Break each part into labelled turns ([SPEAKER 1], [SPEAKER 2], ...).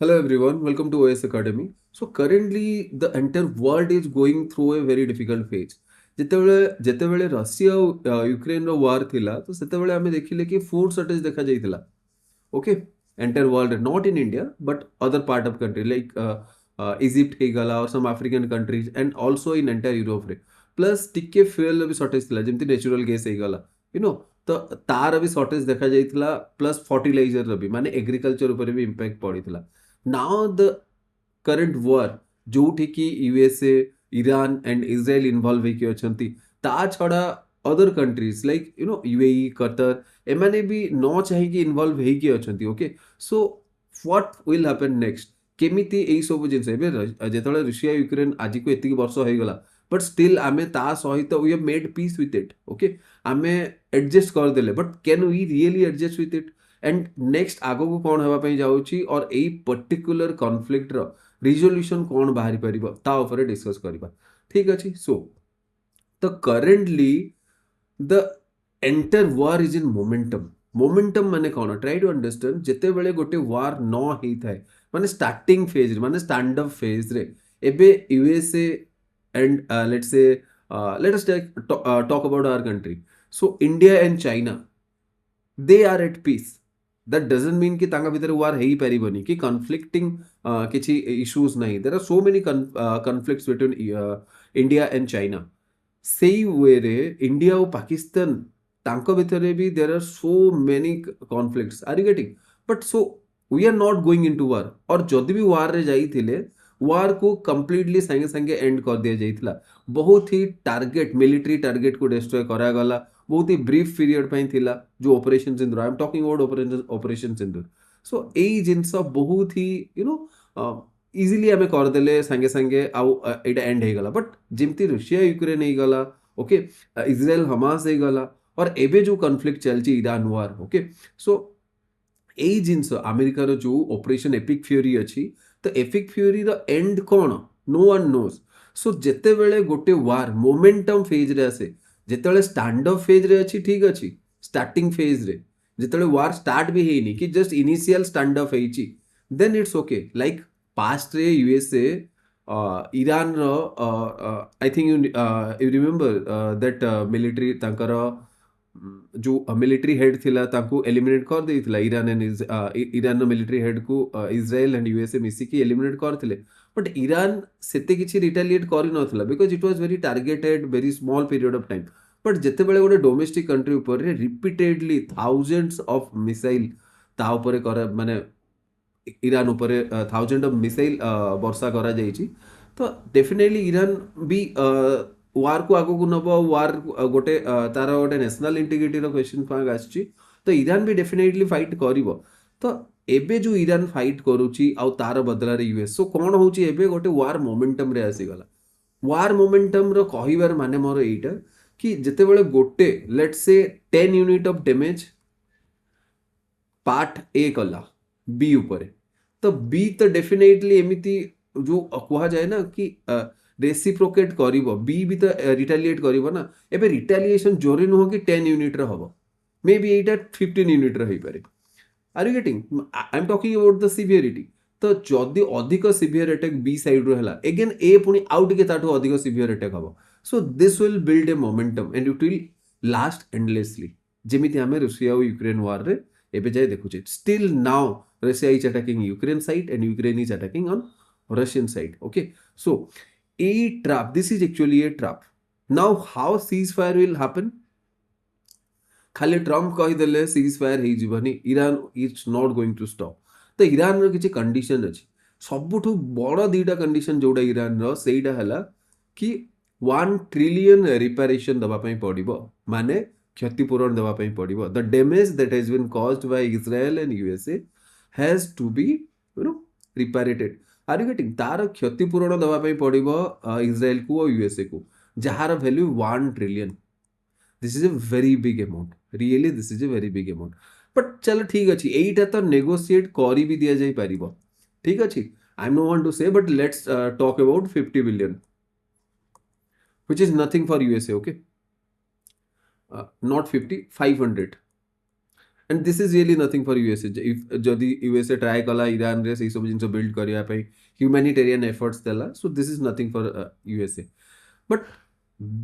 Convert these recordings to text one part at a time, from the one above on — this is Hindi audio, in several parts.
[SPEAKER 1] Hello everyone, welcome to OS Academy. So currently the entire world is going through a very difficult phase. ଯେତେବେଳେ ରଷିଆ ଆଉ ୟୁକ୍ରେନର ୱାର୍ ଥିଲା ତ ସେତେବେଳେ ଆମେ ଦେଖିଲେ କି ଫୁଡ୍ ସର୍ଟେଜ ଦେଖାଯାଇଥିଲା ଓକେ ଏଣ୍ଟାୟାର ୱାର୍ଲଡରେ not in India but other part of country like Egypt ହେଇଗଲା or some African countries and also in entire ୟୁରୋପରେ ପ୍ଲସ୍ ଟିକେ ଫୁଏଲ୍ର ବି ସର୍ଟେଜ ଥିଲା ଯେମିତି ନ୍ୟାଚୁରାଲ ଗ୍ୟାସ୍ ହେଇଗଲା ୟୁ ତ ତାର ବି ସର୍ଟେଜ ଦେଖାଯାଇଥିଲା ପ୍ଲସ୍ ଫର୍ଟିଲାଇଜରର ବି ମାନେ ଏଗ୍ରିକଲଚର ଉପରେ ବି ଇମ୍ପାକ୍ଟ ପଡ଼ିଥିଲା now the current war जोठी कि USA Iran and Israel involve ହେଇକି ଅଛନ୍ତି ତା ଛଡ଼ା other countries like UAE Qatar ଏମାନେ ବି ନ ଚାହିଁକି ଇନଭଲ୍ଭ ହେଇକି ଅଛନ୍ତି okay so what will happen next କେମିତି ଏଇସବୁ ଜିନିଷ ଏବେ ଯେତେବେଳେ ରୁଷିଆ ୟୁକ୍ରେନ୍ ଆଜିକୁ ଏତିକି ବର୍ଷ ହେଇଗଲା ବଟ୍ ଷ୍ଟିଲ୍ ଆମେ ତା ସହିତ we have made peace with it okay ଆମେ ଆଡଜଷ୍ଟ କରିଦେଲେ but can we really adjust with it and next आगो कौन होगा जाऊँगी और यही पर्टिकुलर कन्फ्लिक्टर रिजोल्यूशन कौन बाहरी पारिबो ता ऊपर डिस्कस करबा ठीक अछि सो तो currently the enter war is in momentum माने कौन ट्राई टू अंडरस्टैंड जेते बेले गोटे वार न हेई थाए माने स्टार्टिंग फेज माने स्टैंड अप फेज रे एबे USA and let's say let us talk about our country so India and China they are at peace that doesn't mean कि तांगा भितर वार हेई परिबनी कि कन्फ्लिक्टिंग किछि इश्यूज नहीं there are so many conflicts between India and China सेई वे रे इंडिया और पाकिस्तान तांको भितरे भी there are so many conflicts are you getting but so we are not going into war और जदि भी वार रे जाइथिले वार को कंप्लीटली संगे संगे एंड कर दिया जाइथिला बहुत ही टारगेट मिलिट्री टारगेट को डिस्ट्रॉय करा गला बहुत ही ब्रीफ पीरियड पे थिला जो operation Sindoor I am talking about operation Sindoor so एई जिंस बहुत ही इजिली आम करदे सांगे सांगे आईटा एंड हो गला बट जमती रुषिया यूक्रेन हो गला ओके इज्राएल हमास हो गला और एबे जो कन्फ्लिक्ट चलती ईरान वार ओके सो यही जिनस अमेरिकार जो ऑपरेशन एपिक फ्यूरी अच्छी तो एपिक फ्यूरी एंड कौन नो वन नोज सो जिते बेले गोटे वार मोमेंटम फेज रे आसे जिते स्टैंड अप फेज रे अच्छी ठीक अच्छी स्टार्टिंग फेज रे जिते वार स्टार्ट भी है कि जस्ट इनिशियल स्टैंड अप है then it's okay like past रे USA Iran I think you remember that military तांकर जो मिलिट्री हेड थिला ताकू एलिमिनेट कर देइथिला Iran and Iran military head को इज्राएल एंड यूएसए मिसिकी एलिमिनेट करथिले बट ईरान सेते किछि रिटेलिएट करि नथिला because it was very targeted very small period of time but जेते बेले गोटे डोमेस्टिक कंट्री ऊपर रिपीटेडली थाउजेंड्स ऑफ मिसाइल ता ऊपर कर माने ईरान ऊपर थाउजेंड ऑफ मिसाइल वर्षा करा जाइछि तो डेफिनेटली ईरान भी वार को आगो को नब वार गोटे तार गोटे नेशनल इंटीग्रिटी क्वेश्चन मार्क आछि तो ईरान भी डेफिनेटली फाइट करिवो तो एबे जो ईरान फाइट करूची आउ तार बदला यूएस सो कौन होची एबे गोटे वार मोमेंटम रे आसीगला वार मोमेंटम रो कहिबार माने मोर एटा कि जेते बेले गोटे let's say 10 unit of damage part A कला बी ऊपर तो बी तो डेफिनेटली एमिति जो कहा जाए ना कि रेसिप्रोकेट करिवो बी भी तो रिटेलिएट करिवो ना एबे रिटेलिएशन जोरी नुह कि 10 यूनिट रो हबो मे बी एटा 15 यूनिट रो हेई पारे are you getting I am talking about the severity तो जदि अधिक सिवियर अटैक बी साइड रो हला अगेन ए पुनी आउट के ताठो अधिक सिवियर अटैक हबो so this will build a momentum and it will last endlessly जेमिति हमें रूसिया और यूक्रेन वार रे एबे जाय देखुचे still now Russia is attacking Ukraine side and Ukraine is attacking on Russian side okay so a trap this is actually a trap now how ceasefire will happen खाली ट्रम्प कहीदेले सीज फायर हो जीवनी Iran is not going to stop तो ईरान रो किछि कंडीशन अछि सबुठु बड़ दीटा कंडीशन जोडा ईरान रो सेइडा हला कि 1 ट्रिलियन रिपेरेशन दबा पई पड़िबो माने क्षतिपूरण दबा पई पड़िबो the damage that has been caused by Israel and USA has to be reparated are you getting तार क्षतिपूरण दबा पई पड़िबो इज्राइल को और यूएसए को जहार value 1 trillion this is a very big amount really this is a very big amount but चलो ठीक अच्छे यहीटा तो नेगोशिएट करी भी दि जाई पारिबो ठीक अच्छे I am no want to say but let's talk about 50 billion which is nothing for USA okay not 50 500 and this is really nothing for USA if जदि यूएसए ट्राए कला ईरान रे से सब जिन बिल्ड करने ह्यूमैनिटेरियन एफर्ट्स देला so this is nothing for USA but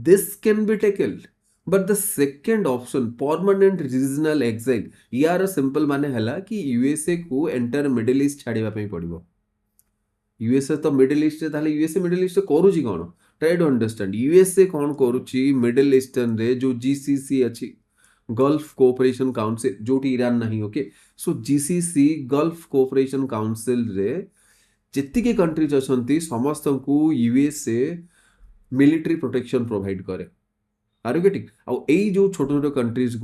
[SPEAKER 1] this can be tackle but the second option permanent regional exile यार सिंपल माने हला कि यूएसए को एंटर मिडिल ईस्ट छाड़िबा पई पड़िबो यूएसए तो मिडिल ईस्ट ताले यूएसए मिडिल ईस्ट करूची कौन ट्राई टू अंडरस्टैंड यूएसए कौन करूची मिडिल ईस्टर्न रे जो जीसीसी अच्छी गल्फ कोऑपरेशन काउंसिल जोटी ईरान नहीं okay so GCC gulf Cooperation council रे जितकी कंट्रीज अछंती समस्त को यूएसए मिलिट्री प्रोटेक्शन प्रोवाइड करे आर यू गेटिंग आउ एई जो छोट छोट कंट्रीज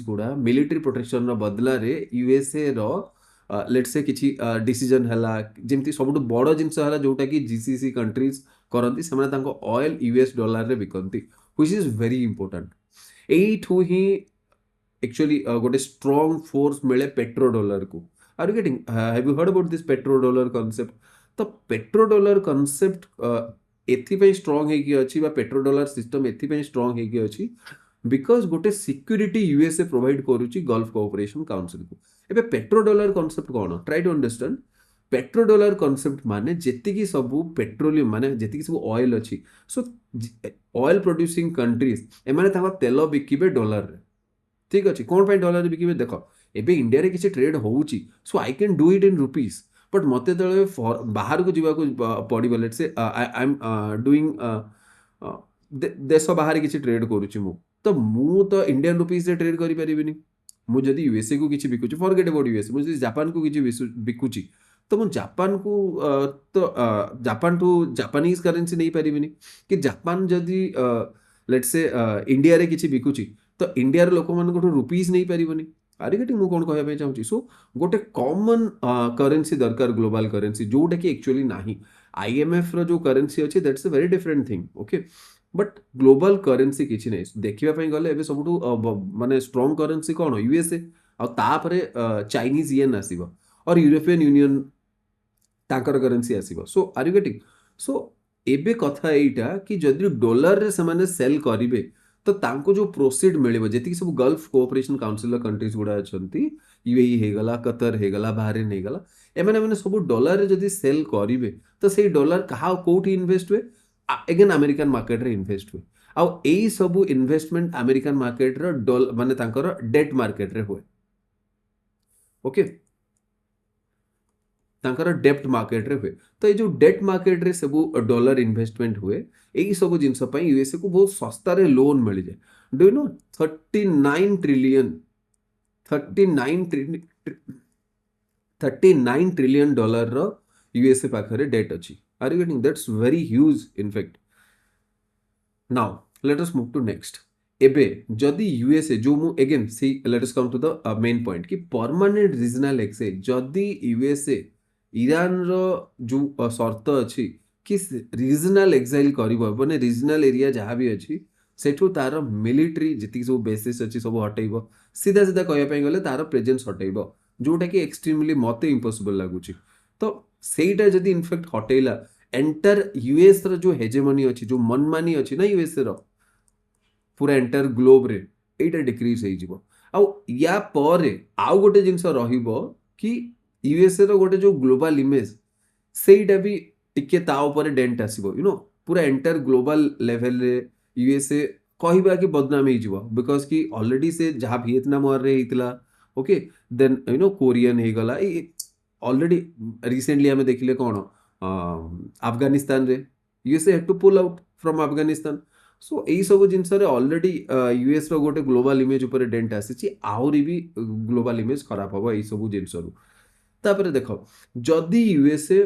[SPEAKER 1] गुड़ा मिलिट्री प्रोटेक्शन रो बदला रे यूएसए रो लेट्स से किछि डिसीजन हला जेमती सबुठु बड़ जिंस हला जोटा कि जीसीसी कंट्रीज करंती से माने तांको ऑयल यूएस डॉलर रे बिकंती व्हिच इज वेरी इंपोर्टेंट एठू ही एक्चुअली गोटे स्ट्रॉन्ग फोर्स मिले पेट्रो डॉलर को are you getting have you heard about this petro dollar concept तो पेट्रो डॉलर कांसेप्ट एथिपई स्ट्रॉन्ग हेकी अछि बा पेट्रो डॉलर सिस्टम एथिपई स्ट्रॉन्ग हेकी अछि बिकॉज गोटे सिक्यूरिटी यूएसए प्रोवाइड करूची गल्फ कोऑपरेशन काउंसिल को एबे पेट्रो डॉलर कांसेप्ट कोन try to understand petro dollar concept माने जेतिकी सबु पेट्रोलियम माने जेतिकी सबु ऑयल अछि सो ऑयल प्रोड्यूसिंग कंट्रीज ए माने तांका तेल बिकिबे डॉलर रे ठीक अछि कोन पे डॉलर रे बिकिबे देखो एबे इंडिया रे किछि ट्रेड होउची so I can do it in rupees but मते तळे बाहर को जीवा को पड़िबो let's say I am doing देश बाहर किछि ट्रेड करूची मु तो इंडियन रुपीस से ट्रेड करि परिबिनी मु जदि यूएसए को किछि बिकुची फॉरगेट अबाउट यूएसए मु जदि जापान को किछि बिकुची तो मु जापान को जापान टू जापानीज करेंसी नहीं पारिबिनी कि जापान जदि लेट्स से इंडिया रे किछि बिकुची तो इंडिया रे लोक मन को रुपीस नहीं पारिबनी आरे गेटिंग मु कोन कहबे चाहूची सो गोटे कॉमन करेंसी दरकार ग्लोबल करेंसी जोटा कि एक्चुअली नाही आईएमएफ रो जो करेंसी अछि that's a very different thing okay but global currency किछि नै देखिबा पई गले एबे सबुठु माने स्ट्रांग करेंसी कोन यूएसए आ तापरे चाइनीज येन आसीबो और यूरोपियन यूनियन ताकर करेंसी आसीबो so are you getting so एबे कथा एइटा कि जदि डॉलर रे से माने सेल करिवे तो तांको जो प्रोसीड मिलिबो जेति सब गल्फ कोऑपरेशन काउंसिल कंट्रीज गुडा अछंती यूएई हे गला कतर हे गला बहरीन हे गला एमाने माने सब डॉलर रे जदि सेल करिवे तो सेई डॉलर कहा कोठी इन्वेस्ट हुए अगेन अमेरिकन मार्केट रे इन्वेस्ट हुए आ एई सब इन्वेस्टमेंट अमेरिकन मार्केट रे डॉलर माने तांकर डेट मार्केट रे हुए ओके तांकर डेप्ट मार्केट रे हुए तो ये जो डेट मार्केट रे सब डॉलर इन्वेस्टमेंट हुए यही सब जिनस यूएसए को बहुत सस्ता रे लोन मिल जाए do you know 39 trillion dollar रो यूएसए पाखरे डेट अछि are you getting that's very huge in fact now let us move to next एबे जदि यूएसए जो मु again see let us come to the main point कि परमानेंट रीजनल एक्सचेंज जदि यूएसए ईरान रो जो शर्त अच्छी कि रीजनल एक्साइल करिवो माने रीजनल एरिया जहाँ भी अच्छी सेठू तार मिलिट्री जितकी सब बेसिस अच्छी सब हटेइबो सीधा सीधा कहया पई गले तार प्रेजेंस हटेइबो जोटा कि एक्सट्रीमली मते इम्पॉसिबल लागुची तो सेटा जदि इनफैक्ट हटेइला एंटर यूएस रो जो हेजेमनी अच्छी जो मनमानी अच्छी ना यूएस रो पूरा एंटर ग्लोब रे एटा डिक्रीज हे जिवो आ या परे आउ गोटे जिंस रहिबो कि यूएसए रो गोटे जो ग्लोबल इमेज सेटा भी टिके ता ऊपर डेंट आसीबो यू नो पूरा एंटर ग्लोबल लेवल रे यूएसए कहबा कि बदनाम हे जिवो बिकॉज़ कि ऑलरेडी से जहां वियतनाम वार रे हितला okay then you know Korean हे गला ऑलरेडी रिसेंटली हमें देखिले कोन अफगानिस्तान रे USA had to pull out from Afghanistan so यही सब जिनस ऑलरेडी यूएस रो गोटे ग्लोबल इमेज ऊपर डेंट आसी आहरी भी ग्लोबल इमेज खराब हम यही सब जिनस तापर देख जदि यूएसए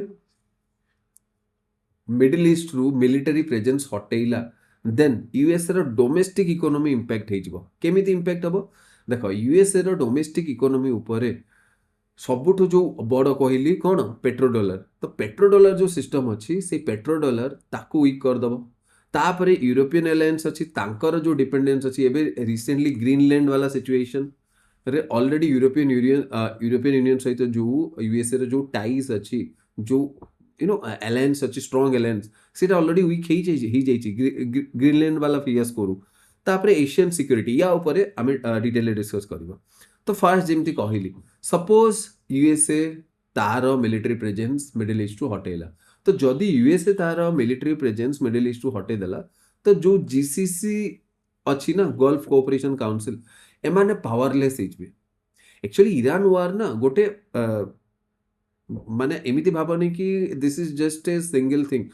[SPEAKER 1] मिडिल ईस्ट रु मिलिटरी प्रेजेंस हटेइला देन यूएसए रो डोमेस्टिक इकोनॉमी इंपैक्ट हे जिवो केमिति इंपैक्ट हबो देख यूएसए रो डोमेस्टिक इकोनॉमी ऊपर सबुठु जो बड़ कहली कौन पेट्रो डॉलर तो पेट्रो डॉलर जो सिस्टम अच्छी से पेट्रो डॉलर ताकू वीक कर दबो तापरे यूरोपियन एलायंस अच्छी तांकर जो डिपेंडेंस अच्छी एबे रिसेंटली ग्रीनलैंड वाला सिचुएशन रे ऑलरेडी यूरोपियन यूनियन सहित जो यूएसए रे जो टाइज अच्छी जो यू नो एलायंस अच्छी स्ट्रांग एलायंस सेटा ऑलरेडी वीक ही जाइछि ग्रीनलैंड वाला फियास करू तापरे एशियन सिक्योरिटी या ऊपर आमे डिटेल डिस्कस करबो तो फास्ट जमी कहली सपोज यूएसए तार मिलिटरी प्रेजेन्स मिडिल ईस्ट रु हटेला तो जदि यूएसए तार मिलिटरी प्रेजेन्स मिडिल ईस्ट रु हटेदेला तो जो जीसीसी अच्छी ना गल्फ कोऑपरेशन काउंसिल एमाने पावरलेस हो एक्चुअली इरान वार ना गोटे माने एमिति भावनी कि this is just a single thing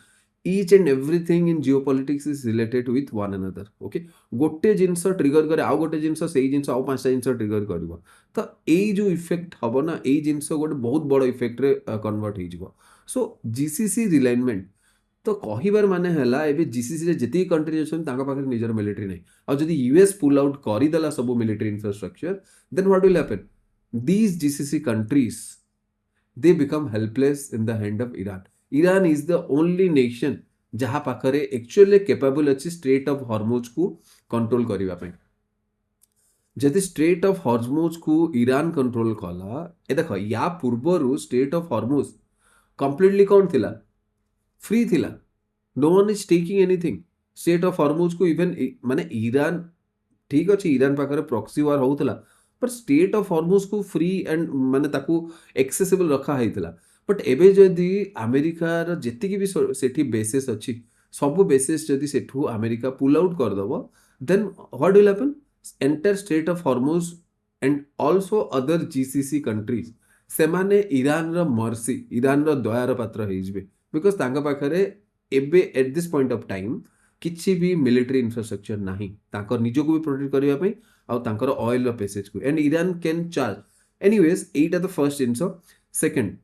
[SPEAKER 1] each and everything in geopolitics is related with one another okay गोटे जिनस ट्रिगर करे आउ गोटे जिनस सेही जिनस आउ पांचटा जिनस ट्रिगर करिवो तो एई जो इफेक्ट हबो ना एई जिनस गोटे बहुत बड़ इफेक्ट रे कन्वर्ट हो जिवो सो जीसीसी रिलाइनमेंट तो कहिबार माने हला एबे जीसीसी रे जति कंट्री अछन ताका पाखरे निजर मिलिटरी नै आ जदि यूएस पुल आउट करि देला सब military infrastructure then what will happen these GCC countries they become helpless in the hand of Iran. Iran is the only nation जहाँ पाखरे एक्चुअली कैपेबल अच्छी स्ट्रेट ऑफ हॉर्मुज को कंट्रोल करिवा पे जदि स्ट्रेट ऑफ हॉर्मुज को ईरान कंट्रोल कला ए देखो या पूर्वरु स्ट्रेट ऑफ हॉर्मुज कंप्लीटली कौन थिला फ्री थिला no one is taking anything strait of Hormuz को इवन माने ईरान ठीक अच्छे ईरान पाखरे प्रॉक्सी वार होउतला पर स्टेट ऑफ हॉर्मुज को फ्री एंड माने ताकू एक्सेसिबल रखा हैतला बट एबे जदि अमेरिकार जेतिकी भी सेठी बेसिस अच्छी सब बेसिस जदि सेठू अमेरिका पुल आउट कर दबो then what will happen entire state of Hormuz and also other GCC countries सेमाने ईरान रो मर्सी ईरान रो दयार पात्र हो जिवे बिकॉज तांका पाखरे एबे at this point of time किछि भी मिलिटरी इंफ्रास्ट्रक्चर नाही तांकर निजो को भी प्रोटेक्ट करिवा पई आ तांकर ऑयल रो पैसेज को and Iran can charge anyways एटा द फर्स्ट जिंस second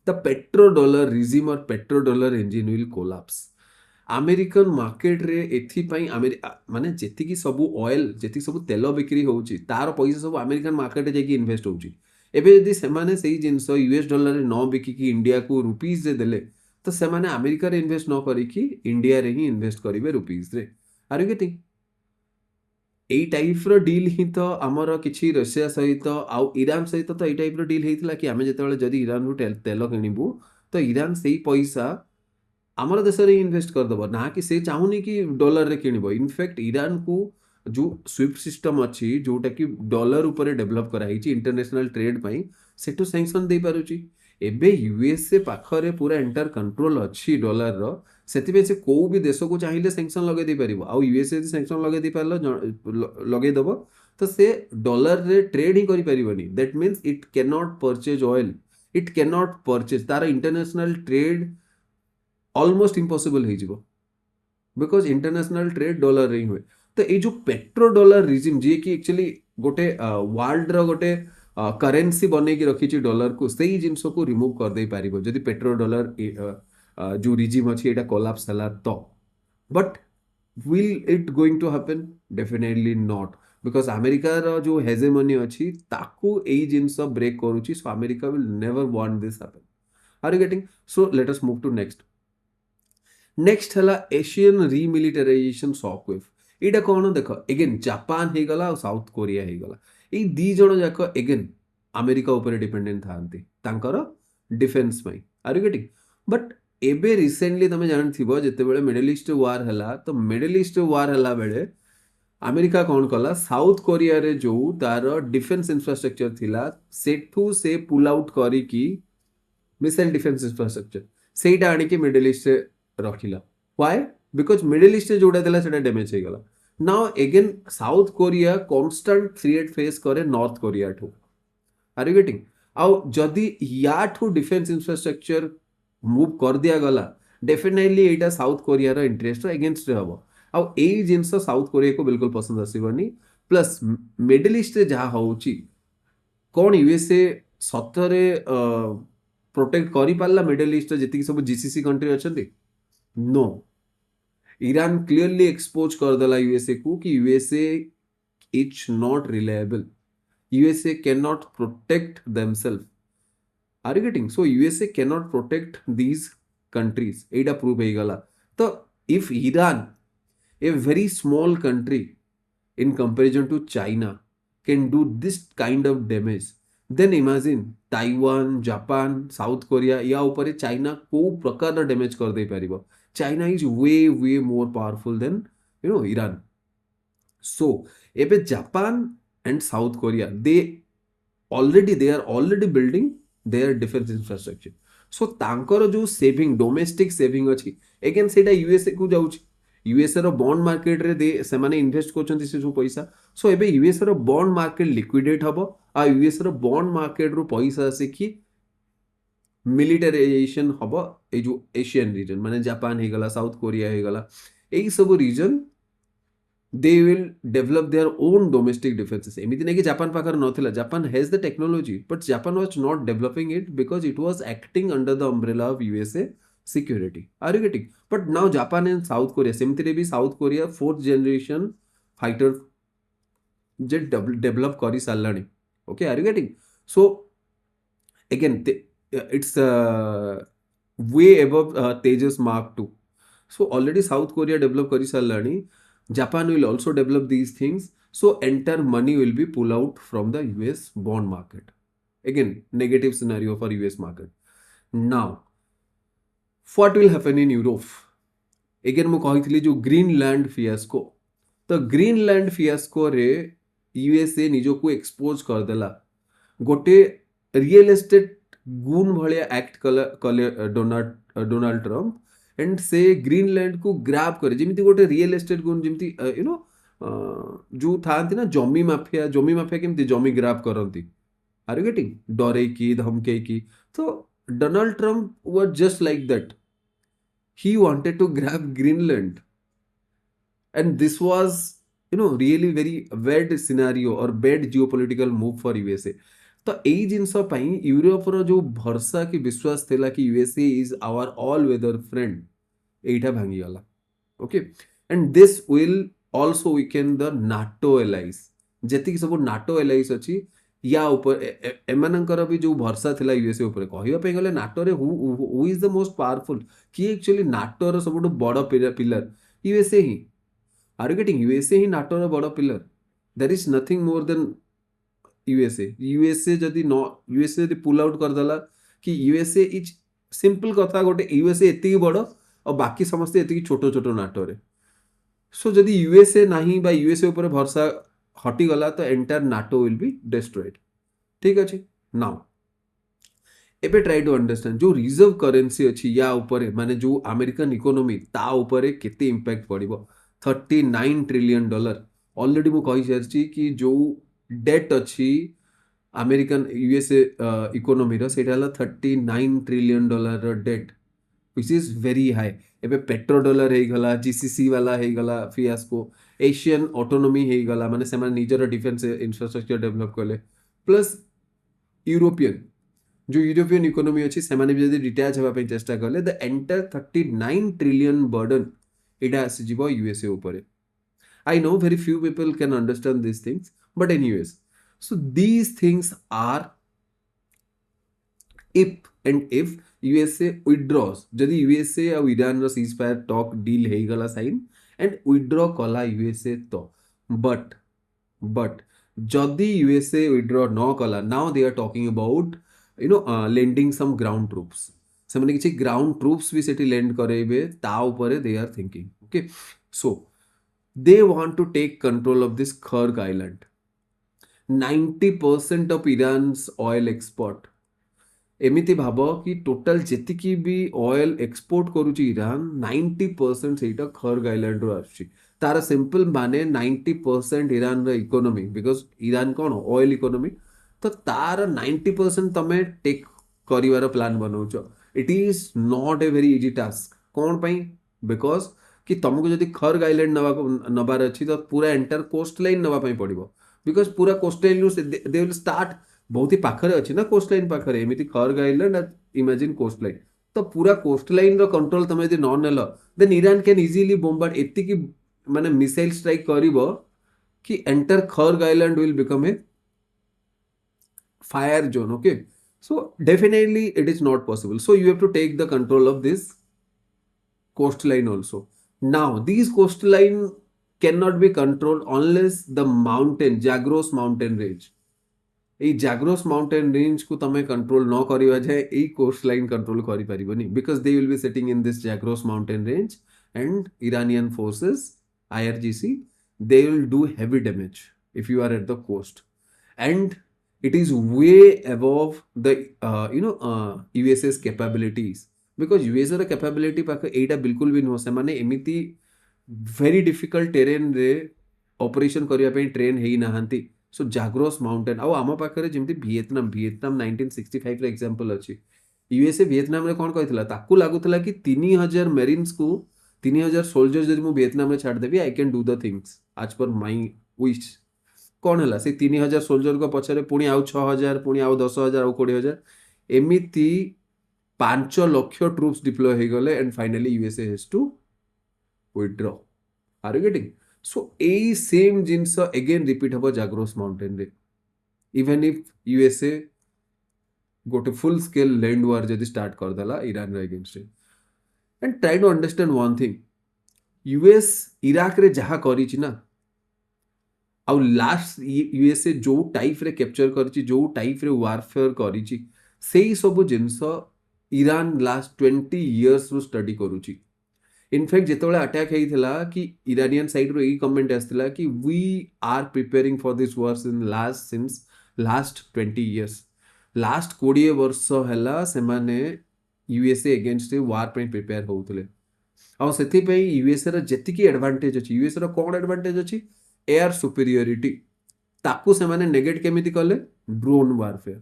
[SPEAKER 1] the petrodollar regime or petrodollar engine will collapse American market रे एथिपाई माने जेतिकी सब ऑयल जेतिकी सब तेल बिक्री होउची तार पैसा सब अमेरिकन मार्केट रे जाकी इन्वेस्ट होउची एबे यदि सेमाने सेही जिंस यूएस डॉलर रे न बिकी की इंडिया को रुपीस रे देले तो सेमाने अमेरिका रे इन्वेस्ट न करी की इंडिया रे ही इन्वेस्ट करिवे रुपीस रे आर यू गेटिंग एई टाइप रो डील ही तो आमर किछि रशिया सहित आउ ईरान सहित तो एई टाइप रो डील हेइतिला कि आमे जेतेबेले जदि ईरान रु तेल किनिबु तो ईरान सेही पैसा आमर देश रे इन्वेस्ट कर दबो ना कि से चाहुनी कि डॉलर रे किनिबो इनफैक्ट ईरान को जो स्विफ्ट सिस्टम अछि जोटा कि डॉलर ऊपर डेवलप करा हिची इंटरनेशनल ट्रेड पई सेटु सैंक्शन दे पारुची एबे यूएसए पाखरे पूरा एंटर कंट्रोल अच्छी डॉलर रो सेतिबे से को भी देश को चाहिए सैंक्शन लगे दे परिबो आ यूएसए सैंक्शन लगे दे पारलो लगे दबो तो से डॉलर रे ट्रेड ही करि परिबोनी that means it can not purchase oil it can not purchase तार इंटरनेशनल ट्रेड ऑलमोस्ट इम्पॉसिबल हो जिवो बिकॉज इंटरनेशनल ट्रेड डॉलर रे हुए तो ए जो पेट्रो डॉलर रिजिम जे कि एक्चुअली गोटे वर्ल्ड रो गोटे करेन्सी बने की रखी डॉलर को सही जिनस को रिमूव कर दे पारिबो जदि पेट्रो डॉलर जो रिजिम अच्छी एटा कोलैप्स हला तो but will it going to happen definitely not because America रो जो हेजेमनी अच्छी ताकू एई जिनस ब्रेक करूची so America will never want this happen are you getting so let us move to next हला एशियन रिमिलिटराइजेशन शॉकवेव एटा कोन देखो अगेन जापान हे गला और साउथ कोरिया हे गला ए दी जण जाक अगेन अमेरिका ऊपर डिपेंडेंट थांती तांकर डिफेंस पई आर यू गेटिंग बट एबे रिसेंटली तमे जानथिबो जेतेबेले मिडिल ईस्ट वार हला तो मिडिल ईस्ट वार हला बेले अमेरिका कौन कला साउथ कोरिया रे जो तार डिफेंस इंफ्रास्ट्रक्चर थिला सेठू से पुल आउट करी की मिसाइल डिफेंस इंफ्रास्ट्रक्चर सेटा आनी के मिडिल ईस्ट रखिला व्हाई बिकॉज मिडिल ईस्ट जोड़ा देला सेटा डैमेज हे गला now again South Korea constant threat face करे नॉर्थ कोरिया ठू आर यू गेटिंग आउ जदि या ठू डिफेंस इंफ्रास्ट्रक्चर मूव कर दिया गला डेफिनेटली एटा साउथ कोरिया रो इंटरेस्ट अगेंस्ट रे हबो आउ एई जिंस साउथ कोरिया को बिल्कुल पसंद आसीबनी प्लस मिडिल ईस्ट रे जहा होउची कोन यूएसए सतरे प्रोटेक्ट करि पारला मिडिल ईस्ट जेतिक सब जीसीसी कंट्री अछंती नो ईरान क्लियरली एक्सपोज कर देला यूएसए को कि USA is not reliable USA can not protect themself are you getting so USA can not protect these countries एटा प्रूव हे गला तो if Iran a very small country in comparison to China can do this kind of damage then imagine Taiwan, Japan, South Korea या ऊपर चाइना को प्रकार डैमेज कर दे पारिबो China is way more powerful than Iran so एबे Japan and South Korea, they are already building their defense infrastructure. So ତାଙ୍କର ଯୋଉ ସେଭିଂ ଡୋମେଷ୍ଟିକ ସେଭିଂ ଅଛି ଏଗେନ୍ ସେଇଟା ୟୁଏସଏ କୁ ଯାଉଛି। ୟୁଏସଏ ର ବଣ୍ଡ ମାର୍କେଟରେ ସେମାନେ ଇନଭେଷ୍ଟ କରୁଛନ୍ତି ସେ ସବୁ ପଇସା। ସୋ ଏବେ ୟୁଏସଏ ର ବଣ୍ଡ ମାର୍କେଟ ଲିକ୍ୱିଡେଟ୍ ହବ ଆଉ ୟୁଏସଏ ର ବଣ୍ଡ ମାର୍କେଟରୁ ପଇସା ଆସିକି ମିଲିଟାରାଇଜେସନ ହବ ଏଇ ଯୋଉ ଏସିଆନ ରିଜନ ମାନେ ଜାପାନ ହେଇଗଲା, ସାଉଥ କୋରିଆ ହେଇଗଲା, ଏଇ ସବୁ reason they will develop their own domestic defenses. ଏମିତି ନାହିଁ କି ଜାପାନ ପାଖରେ ନଥିଲା, Japan has the technology, but Japan was not developing it because it was acting under the umbrella of USA security. Are you getting? But now Japan and South Korea, ସେମିତିରେ ବି South Korea fourth generation fighter jet develop କରି ସାରିଲାଣି। Okay, are you getting? So again it's way above Tejas Mark 2. So already South Korea develop କରି ସାରିଲାଣି, Japan will also develop these things. So entire money will be pulled out from the US bond market. Again, negative scenario for US market. Now, what will happen in Europe? Again, ମୁଁ କହିଥିଲି जो ग्रीनलैंड फियास्को, तो ग्रीनलैंड फियास्को रे यूएसए निजको एक्सपोज करदेला गोटे रियल एस्टेट गुन भलिया एक्ट कले डोनाल्ड ट्रम्प एंड से ग्रीनलैंड को ग्राब करे जेमिति गोटे रियल एस्टेट गुन जेमिति यू नो जो थांती ना जमी माफिया केमती जमी ग्राब करती, आर यू गेटिंग, डरे की धमके की। तो Donald Trump was just like that, he wanted to grab Greenland and this was really very bad scenario or bad geopolitical move for USA. तो यही जिनस यूरोप रो जो भरसा कि विश्वास थिला कि USA is our all weather friend एटा भांगी गला। Okay, and this will also weaken the NATO allies, जेतिक सब नाटो एलाइज अछि या ऊपर एमानकर भी जो भरसा थिला यूएसए ऊपर कहबा पे गले नाटो रे who is the most powerful कि एक्चुअली नाटो रो सबटु बड़ पिलर यूएसए ही। Are you getting? यूएसए ही नाटो रो बड़ pillar, there is nothing more than USA जदि पुल आउट करदेला कि यूएसए इज सिंपल कथा गोटे यूएसए एति बड़ और बाकी समस्ते एति छोट छोट नाटो रे। सो जदि यूएसए नाही बा यूएसए ऊपर भरसा हटी गला तो entire NATO will be destroyed. ठीक अछि। नाउ एबे ट्राई टू अंडरस्टैंड जो रिजर्व करेंसी अछि या ऊपर माने जो अमेरिकन इकोनॉमी ता ऊपर केते इंपैक्ट पड़िबो। $39 ट्रिलियन ऑलरेडी मु कहि सारछि कि जो डेट अच्छी अमेरिकन यूएसए इकोनॉमी रो सेटा हला $39 trillion debt which is very high. एबे पेट्रो डॉलर हे गला, जीसीसी वाला हे गला फियास्को, एशियन ऑटोनॉमी हे गला माने से निजर डिफेंस इंफ्रास्ट्रक्चर डेवलप कले, प्लस यूरोपियन जो यूरोपियन इकोनॉमी अच्छी से भी डिटैच होगा चेष्टा कले द एंटायर 39 ट्रिलियन बर्डन इटा आसीजिबो यूएसए ऊपर। I know very few people can understand these things, but anyways, so these things are if USA withdraws, जदि USA और ईरान रो सीजफायर टॉक डील हे गला साइन एंड विथड्रॉ कला USA तो but जदि USA withdraw न कला, now they are talking about lending some ground troops, से माने किछि ग्राउंड ट्रूप्स भी सेठी लैंड करेबे ता ऊपर they are thinking. Okay, so they want to take control of this Kharg island. 90% of Iran's oil export, एमिति भाव कि टोटल जेतिकी भी ऑयल एक्सपोर्ट करूची ईरान 90% सेटा खर्ग आइलैंड रो आछि। तार सिंपल माने 90% ईरान रो इकोनॉमी, बिकॉज ईरान कौन ऑयल इकोनॉमी, तो तार 90% तमे टेक करिवार प्लान बनाउछ। It is not a very easy task. कौन पाई? बिकॉज कि तुमको जदि खर्ग आइलैंड नबार अच्छी तो पूरा एंटायर कोस्ट लाइन नवा पड़ो, बिकॉज पूरा coast line they will start बहुत ही पाखरे अच्छी ना कोस्ट लाइन पाखरे एमती Kharg island imagine coast line, तो पूरा कोस्ट लाइन रो कंट्रोल तुम यदि न नेल then Iran can easily bombard एतिकी माने मिसाइल स्ट्राइक करिवो कि entire Kharg island will become a fire zone. Okay, so definitely it is not possible. So you have to take the control of this coastline also. Now these coastline cannot be controlled unless the mountain Zagros mountain range, এই জাগ্রোস মাউন্টেন রেঞ্জ को तमे कंट्रोल न करिवा जाय এই कोस्ट लाइन कंट्रोल करि परिबोनी, because they will be sitting in this Zagros mountain range and Iranian forces IRGC they will do heavy damage if you are at the coast. And it is way above the US's capabilities, because US ର capability ପାଖ ଏଇଟା ବିଲକୁଲ ବି ନୁହଁ। ସେମାନେ ଏମିତି very difficult terrain ରେ ଅପରେସନ କରିବା ପାଇଁ ଟ୍ରେନ୍ ହେଇନାହାନ୍ତି। ସୋ ଜାଗ୍ରୋସ୍ ମାଉଣ୍ଟେନ୍, ଆଉ ଆମ ପାଖରେ ଯେମିତି ଭିଏତନାମ 1965ର ଏକ୍ସାମ୍ପଲ୍ ଅଛି। ୟୁଏସ୍ଏ ଭିଏତନାମରେ କ'ଣ କହିଥିଲା, ତାକୁ ଲାଗୁଥିଲା କି 3000 ମେରିନ୍ସକୁ 3000 ସୋଲଜର୍ସ ଯଦି ମୁଁ ଭିଏତନାମରେ ଛାଡ଼ିଦେବି, I can do the things as per my wish. କ'ଣ ହେଲା, ସେ 3000 ସୋଲଜରଙ୍କ ପଛରେ ପୁଣି ଆଉ 6000, ପୁଣି ଆଉ 10000, ଆଉ 20000, ଏମିତି 5 ଲକ୍ଷ ଟ୍ରୁପ୍ସ ଡିପ୍ଲୟ ହେଇଗଲେ and finally USA has to withdraw. Are you getting? So ଏଇ ସେମ୍ ଜିନିଷ ଏଗେନ୍ ରିପିଟ୍ ହେବ ଜାଗ୍ରୋସ୍ ମାଉଣ୍ଟେନ୍ରେ। ଇଭେନ୍ ଇଫ୍ ୟୁଏସ୍ଏ ଗୋଟେ ଫୁଲ୍ ସ୍କେଲ୍ ଲ୍ୟାଣ୍ଡ ୱାର୍ ଯଦି ଷ୍ଟାର୍ଟ କରିଦେଲା ଇରାନର ଏଗେନ୍ଷ୍ଟରେ। And try to understand one thing, US ଇରାକରେ ଯାହା କରିଛି ନା, ଆଉ ଲାଷ୍ଟ ୟୁଏସ୍ଏ ଯେଉଁ ଟାଇପ୍ରେ କ୍ୟାପଚର କରିଛି, ଯେଉଁ ଟାଇପ୍ରେ ୱାରଫେୟାର କରିଛି, ସେଇ ସବୁ ଜିନିଷ ଇରାନ ଲାଷ୍ଟ 20 ଇୟର୍ସରୁ ଷ୍ଟଡି କରୁଛି। ଇନଫ୍ୟାକ୍ଟ ଯେତେବେଳେ ଆଟାକ୍ ହେଇଥିଲା, କି ଇରାନିଆନ୍ ସାଇଡ୍ରୁ ଏଇ କମେଣ୍ଟ ଆସିଥିଲା କି we are preparing for this wars in last 20 years. Last 20 ବର୍ଷ ହେଲା ସେମାନେ ୟୁଏସ୍ଏ ଏଗେନ୍ଷ୍ଟରେ ୱାର୍ ପାଇଁ ପ୍ରିପେୟାର ହେଉଥିଲେ। ଆଉ ସେଥିପାଇଁ ୟୁଏସ୍ଏର ଯେତିକି ଆଡଭାଣ୍ଟେଜ୍ ଅଛି, ୟୁଏସ୍ଏର କ'ଣ ଆଡଭାଣ୍ଟେଜ୍ ଅଛି, ଏୟାର ସୁପିରିୟରିଟି, ତାକୁ ସେମାନେ ନେଗେଟ୍ କେମିତି କଲେ, ଡ୍ରୋନ୍ ୱାରଫେୟାର।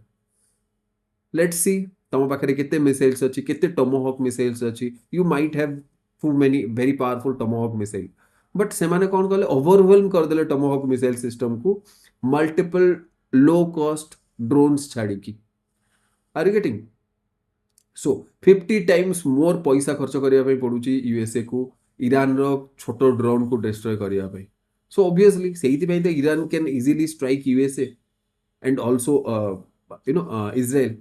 [SPEAKER 1] ଲେଟ୍ସ ସି ତମ ପାଖରେ କେତେ ମିସାଇଲ୍ସ ଅଛି, କେତେ ଟୋମାହକ୍ ମିସାଇଲ୍ସ ଅଛି। You might have too many very powerful tomahawk missile, but ସେମାନେ କ'ଣ କଲେ, ଓଭରୱେଲ୍ମ କରିଦେଲେ ଟୋମାହକ୍ ମିସାଇଲ୍ ସିଷ୍ଟମକୁ ମଲ୍ଟିପଲ୍ ଲୋ କଷ୍ଟ ଡ୍ରୋନ୍ସ ଛାଡ଼ିକି। ଆର୍ ୟୁ ଗେଟିଂ? ସୋ 50 times ମୋର୍ ପଇସା ଖର୍ଚ୍ଚ କରିବା ପାଇଁ ପଡ଼ୁଛି ୟୁଏସ୍ଏକୁ ଇରାନର ଛୋଟ ଡ୍ରୋନ୍କୁ ଡେଷ୍ଟ୍ରୟ କରିବା ପାଇଁ। ସୋ ଅବଭିୟସଲି ସେଇଥିପାଇଁ ତ Iran can easily strike USA and also Israel.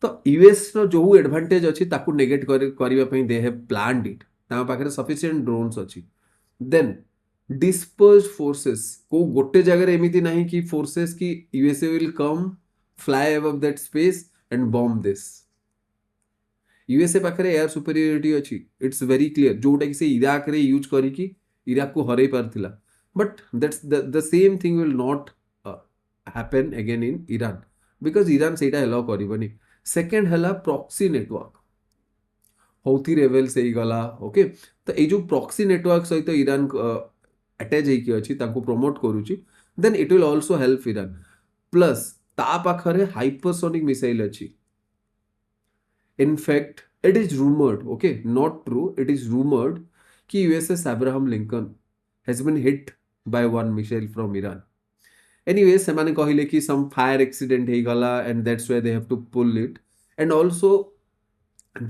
[SPEAKER 1] ତ ୟୁଏସ୍ର ଯେଉଁ ଆଡଭାଣ୍ଟେଜ୍ ଅଛି ତାକୁ ନେଗେଟ୍ କରିବା ପାଇଁ ଦେ ହେଭ୍ ପ୍ଲାନ୍ଡ ଇଟ୍। ତାଙ୍କ ପାଖରେ ସଫିସିଏଣ୍ଟ ଡ୍ରୋନ୍ସ ଅଛି। ଦେନ୍ ଡିସ୍ପର୍ସ ଫୋର୍ସେସ୍, କେଉଁ ଗୋଟେ ଜାଗାରେ ଏମିତି ନାହିଁ କି ଫୋର୍ସେସ୍ କି USA will come fly above that space and bomb this. USA ପାଖରେ ଏୟାର ସୁପିରିୟରିଟି ଅଛି, ଇଟ୍ସ ଭେରି କ୍ଲିୟର, ଯେଉଁଟାକି ସେ ଇରାକରେ ୟୁଜ୍ କରିକି ଇରାକକୁ ହରାଇ ପାରିଥିଲା। But that's the same thing will not happen again in Iran, because Iran ସେଇଟା ଏଲାଉ କରିବନି। ସେକେଣ୍ଡ ହେଲା ପ୍ରକ୍ସି ନେଟୱାର୍କ, ହଉଥି ରେବେଲ୍ସ ହେଇଗଲା। ଓକେ, ତ ଏଇ ଯେଉଁ ପ୍ରକ୍ସି ନେଟୱାର୍କ ସହିତ ଇରାନ ଆଟାଚ୍ ହେଇକି ଅଛି, ତାଙ୍କୁ ପ୍ରମୋଟ କରୁଛି, then it will also help Iran. Plus ତା ପାଖରେ ହାଇପରସୋନିକ୍ ମିସାଇଲ୍ ଅଛି। In fact it is rumoured, okay, not true, it is rumoured କି USS Abraham Lincoln has been hit by one missile from Iran. Anyway, ସେମାନେ କହିଲେ କି some fire accident ହେଇଗଲା and that's why they have to pull it. And also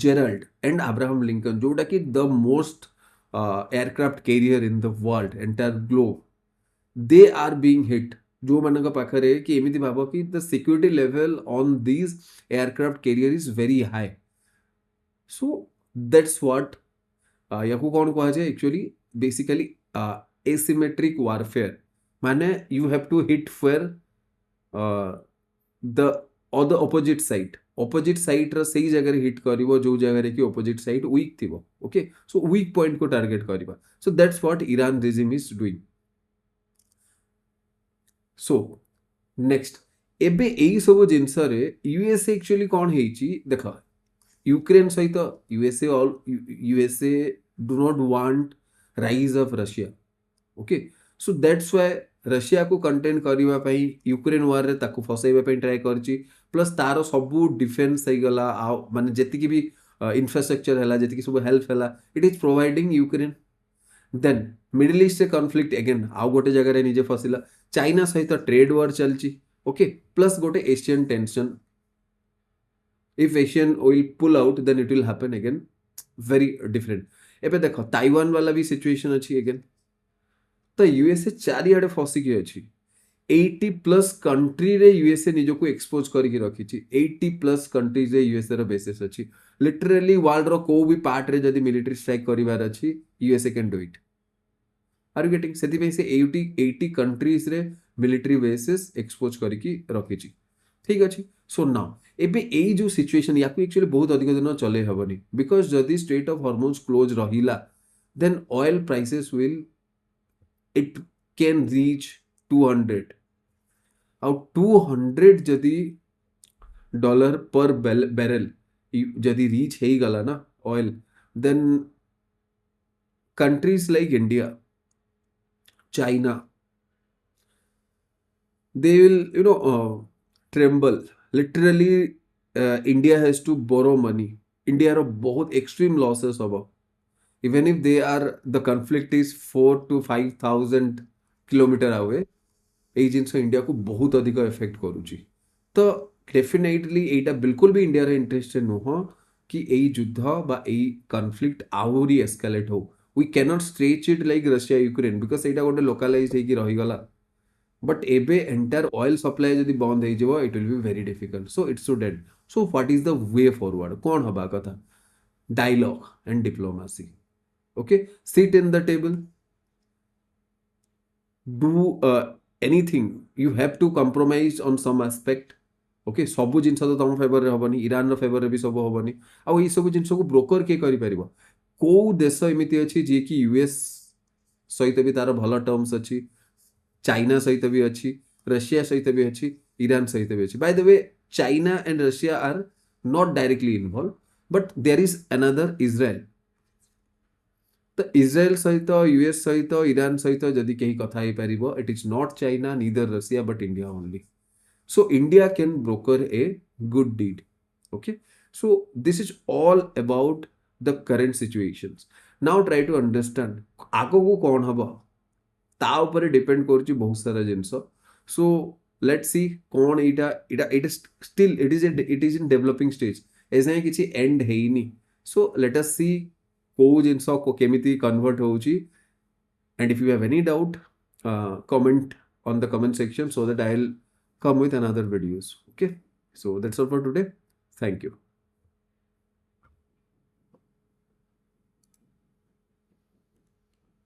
[SPEAKER 1] Gerald and Abraham Lincoln, ଯୋଉଟା କି the most aircraft carrier in the world, entire globe, they are being hit. ଯୋଉମାନଙ୍କ ପାଖରେ କି ଏମିତି ଭାବ କି the security level on these aircraft carrier is very high. So that's what ୟାକୁ କ'ଣ କୁହାଯାଏ actually, basically asymmetric warfare। ମାନେ you have to hit where the other opposite side ର ସେଇ ଜାଗାରେ ହିଟ୍ କରିବ ଯେଉଁ ଜାଗାରେ କି ଅପୋଜିଟ୍ ସାଇଡ୍ ୱିକ୍ ଥିବ। ଓକେ, ସୋ ୱିକ୍ ପଏଣ୍ଟକୁ ଟାର୍ଗେଟ୍ କରିବା। Show that's what Iran regime is doing. So next, ଏବେ ଏଇ ସବୁ ଜିନିଷରେ ୟୁଏସ୍ଏ ଆକ୍ଚୁଆଲି କ'ଣ ହେଇଛି ଦେଖ, ୟୁକ୍ରେନ୍ ସହିତ USA do not want rise of Russia. Okay, so that's why ରଷିଆକୁ କଣ୍ଟେନ୍ କରିବା ପାଇଁ ୟୁକ୍ରେନ୍ ୱାର୍ରେ ତାକୁ ଫସାଇବା ପାଇଁ ଟ୍ରାଏ କରିଛି। ପ୍ଲସ୍ ତାର ସବୁ ଡିଫେନ୍ସ ହେଇଗଲା, ଆଉ ମାନେ ଯେତିକି ବି ଇନଫ୍ରାଷ୍ଟ୍ରକ୍ଚର ହେଲା, ଯେତିକି ସବୁ ହେଲ୍ପ ହେଲା, it is providing Ukraine. Then Middle ଇଷ୍ଟରେ କନଫ୍ଲିକ୍ଟ ଏଗେନ୍ ଆଉ ଗୋଟେ ଜାଗାରେ ନିଜେ ଫସିଲା। ଚାଇନା ସହିତ ଟ୍ରେଡ୍ ୱାର୍ ଚାଲିଛି। ଓକେ, ପ୍ଲସ୍ ଗୋଟେ Asian tension. If Asian will pull out then it will happen again very different. ଏବେ ଦେଖ ତାଇୱାନ୍ ବାଲା ବି ସିଚୁଏସନ୍ ଅଛି ଏଗେନ୍। ତ ୟୁଏସ୍ଏ ଚାରିଆଡ଼େ ଫସିକି ଅଛି। 80+ କଣ୍ଟ୍ରିରେ ୟୁଏସ୍ଏ ନିଜକୁ ଏକ୍ସପୋଜ କରିକି ରଖିଛି। 80+ କଣ୍ଟ୍ରିଜରେ ୟୁଏସ୍ଏର ବେସିସ୍ ଅଛି। ଲିଟରାଲି ୱାର୍ଲଡର କୋଉ ବି ପାର୍ଟରେ ଯଦି ମିଲିଟାରୀ ଷ୍ଟ୍ରାଇକ୍ କରିବାର ଅଛି, USA can do it. Are you getting? ସେଥିପାଇଁ ସେ 80 କଣ୍ଟ୍ରିଜରେ ମିଲିଟାରୀ ବେସିସ୍ ଏକ୍ସପୋଜ କରିକି ରଖିଛି। ଠିକ୍ ଅଛି। ସୋ ନାଉ ଏବେ ଏଇ ଯେଉଁ ସିଚୁଏସନ୍, ୟାକୁ ଆକ୍ଚୁଆଲି ବହୁତ ଅଧିକ ଦିନ ଚଲେଇ ହେବନି, ବିକଜ ଯଦି ଷ୍ଟ୍ରେଟ୍ ଅଫ୍ ହର୍ମୋଜ କ୍ଲୋଜ୍ ରହିଲା, then oil prices will, it can reach 200 ଆଉ 200 ଯଦି डॉलर पर बैरल जदि रीच हो गला ना oil then countries like India China they will tremble literally. India has to borrow money. India रो बहुत extreme losses हबो even if they are the conflict is 4 to 5,000 kilometre away এই ଜିନିଷ ଇଣ୍ଡିଆକୁ ବହୁତ ଅଧିକ ଏଫେକ୍ଟ କରୁଛି। ତ ଡେଫିନେଟଲି ଏଇଟା ବିଲକୁଲ ବି ଇଣ୍ଡିଆର ଇଣ୍ଟରେଷ୍ଟରେ ନୁହଁ କି ଏଇ ଯୁଦ୍ଧ ବା ଏଇ କନଫ୍ଲିକ୍ଟ ଆହୁରି ଏସ୍କାଲେଟ୍ ହଉ। We cannot stretch it like Russia Ukraine because एटा गोटे लोकालाइज होगी रहीगला बट एबे एंटायर ऑयल सप्लाई जदि बंद हो it will be very difficult so it's too dead so what is the way forward कौन हवा कथा dialogue and diplomacy okay sit in the table do anything you have to compromise on some aspect okay सबू जिन तो तुम फेवर हेनी इरान फेवर भी सब हेनी आई सब जिन को ब्रोकर किए कर कौ देश एमती अच्छी जी कि यूएस सहित भी तार भल टर्म्स अच्छी चाइना सहित भी अच्छी रशिया सहित भी अच्छी ईरान सहित भी अच्छी by the way China and Russia are not directly involve but there is another Israel तो इज्राएल सहित यूएस सहित ईरान सहित जदि कहीं कथा हो पार it is not China neither Russia but India only so India can broker a good deed okay so this is all about the current situations now try to understand आगो को कौन हबो ता ऊपर डिपेंड करूची बहुत सारा जिंस so let's see कौन इटा इटा it is still it is in developing stage ऐसे किसी end हेइनी so let us see को जिंस को केमिति कन्वर्ट होउची and if you have any doubt comment on the comment section so that I'll come with another videos okay so that's all for today thank you